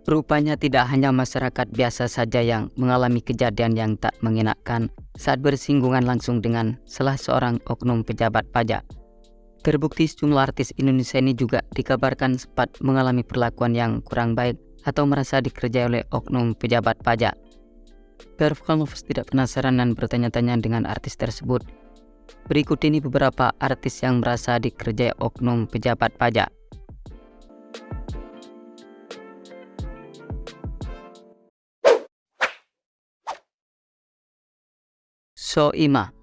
Rupanya tidak hanya masyarakat biasa saja yang mengalami kejadian yang tak mengenakan saat bersinggungan langsung dengan salah seorang oknum pejabat pajak. Terbukti sejumlah artis Indonesia ini juga dikabarkan sempat mengalami perlakuan yang kurang baik atau merasa dikerjai oleh oknum pejabat pajak. Performance tidak penasaran dan bertanya-tanya dengan artis tersebut. Berikut ini beberapa artis yang merasa dikerjai oknum pejabat pajak. Soimah,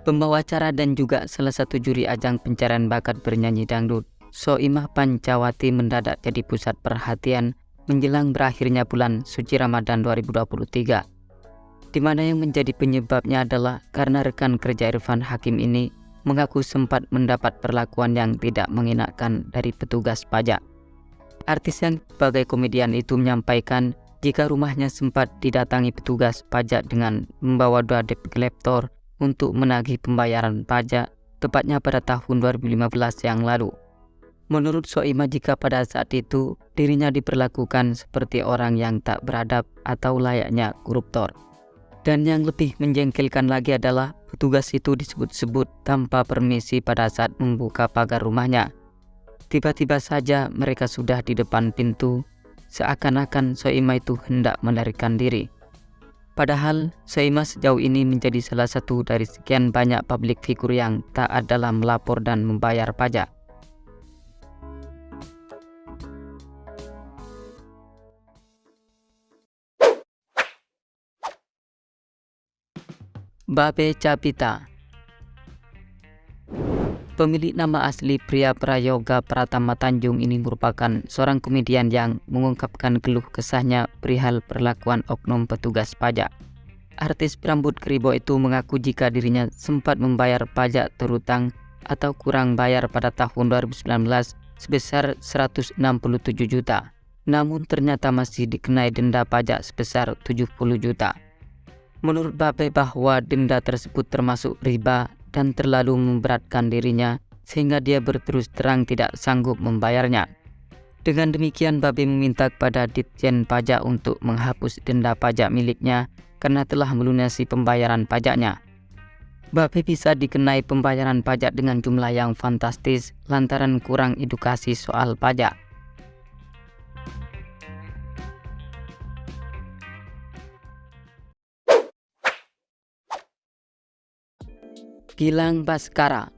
pembawa acara dan juga salah satu juri ajang pencarian bakat bernyanyi dangdut, Soimah Pancawati mendadak jadi pusat perhatian menjelang berakhirnya bulan suci Ramadan 2023. Di mana yang menjadi penyebabnya adalah karena rekan kerja Irfan Hakim ini mengaku sempat mendapat perlakuan yang tidak mengenakan dari petugas pajak. Artis yang sebagai komedian itu menyampaikan jika rumahnya sempat didatangi petugas pajak dengan membawa 2 debt collector untuk menagih pembayaran pajak, tepatnya pada tahun 2015 yang lalu. Menurut Soimah, jika pada saat itu dirinya diperlakukan seperti orang yang tak beradab atau layaknya koruptor. Dan yang lebih menjengkelkan lagi adalah petugas itu disebut-sebut tanpa permisi pada saat membuka pagar rumahnya. Tiba-tiba saja mereka sudah di depan pintu, seakan-akan Soimah itu hendak melarikan diri. Padahal Soimah sejauh ini menjadi salah satu dari sekian banyak publik figur yang taat dalam melapor dan membayar pajak. Babe Capita, pemilik nama asli Pria Prayoga Pratama Tanjung ini merupakan seorang komedian yang mengungkapkan keluh kesahnya perihal perlakuan oknum petugas pajak. Artis berambut keribo itu mengaku jika dirinya sempat membayar pajak terutang atau kurang bayar pada tahun 2019 sebesar 167 juta. Namun ternyata masih dikenai denda pajak sebesar 70 juta. Menurut Babe bahwa denda tersebut termasuk riba dan terlalu memberatkan dirinya sehingga dia berterus terang tidak sanggup membayarnya. Dengan demikian Babe meminta kepada Ditjen Pajak untuk menghapus denda pajak miliknya karena telah melunasi pembayaran pajaknya. Babe bisa dikenai pembayaran pajak dengan jumlah yang fantastis lantaran kurang edukasi soal pajak. Gilang Baskara,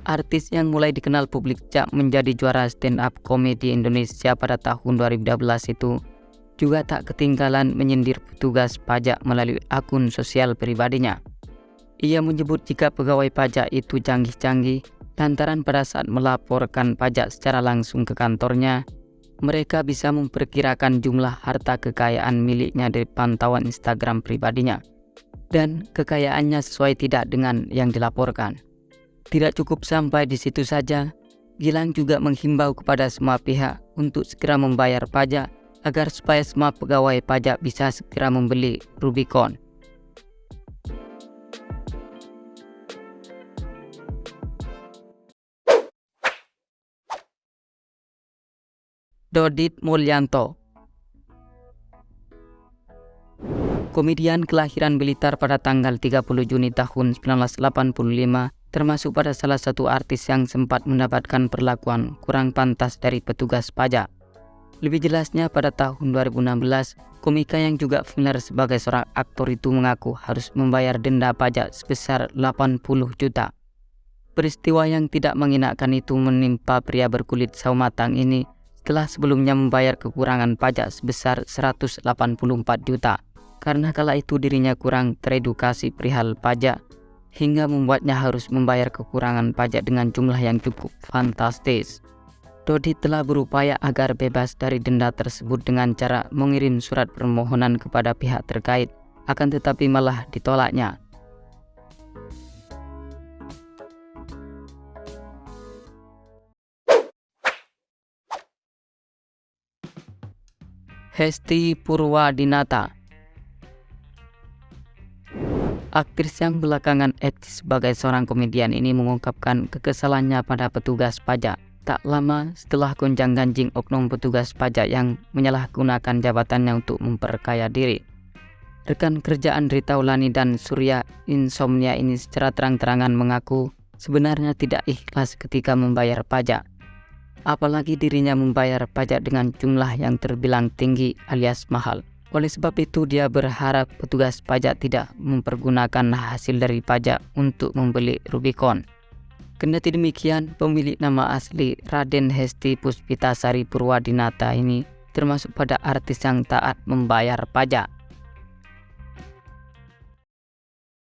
artis yang mulai dikenal publik sejak menjadi juara stand up komedi Indonesia pada tahun 2012 itu juga tak ketinggalan menyindir petugas pajak melalui akun sosial pribadinya. Ia menyebut jika pegawai pajak itu canggih-canggih lantaran pada saat melaporkan pajak secara langsung ke kantornya, mereka bisa memperkirakan jumlah harta kekayaan miliknya dari pantauan Instagram pribadinya. Dan kekayaannya sesuai tidak dengan yang dilaporkan. Tidak cukup sampai di situ saja, Gilang juga menghimbau kepada semua pihak untuk segera membayar pajak agar supaya semua pegawai pajak bisa segera membeli Rubicon. Dodit Mulyanto, komedian kelahiran Blitar pada tanggal 30 Juni tahun 1985, termasuk pada salah satu artis yang sempat mendapatkan perlakuan kurang pantas dari petugas pajak. Lebih jelasnya, pada tahun 2016, komika yang juga familiar sebagai seorang aktor itu mengaku harus membayar denda pajak sebesar 80 juta. Peristiwa yang tidak mengenakan itu menimpa pria berkulit sawo matang ini setelah sebelumnya membayar kekurangan pajak sebesar 184 juta. Karena kala itu dirinya kurang teredukasi perihal pajak hingga membuatnya harus membayar kekurangan pajak dengan jumlah yang cukup fantastis. Dodit telah berupaya agar bebas dari denda tersebut dengan cara mengirim surat permohonan kepada pihak terkait, akan tetapi malah ditolaknya. Hesti Purwadinata, Aktris yang belakangan eksis sebagai seorang komedian ini mengungkapkan kekesalannya pada petugas pajak. Tak lama setelah gonjang-ganjing oknum petugas pajak yang menyalahgunakan jabatannya untuk memperkaya diri. Rekan kerja Andre Taulani dan Surya Insomnia ini secara terang-terangan mengaku sebenarnya tidak ikhlas ketika membayar pajak. Apalagi dirinya membayar pajak dengan jumlah yang terbilang tinggi alias mahal. Oleh sebab itu dia berharap petugas pajak tidak mempergunakan hasil dari pajak untuk membeli Rubicon. Kendati demikian, pemilik nama asli Raden Hesti Puspitasari Purwadinata ini termasuk pada artis yang taat membayar pajak.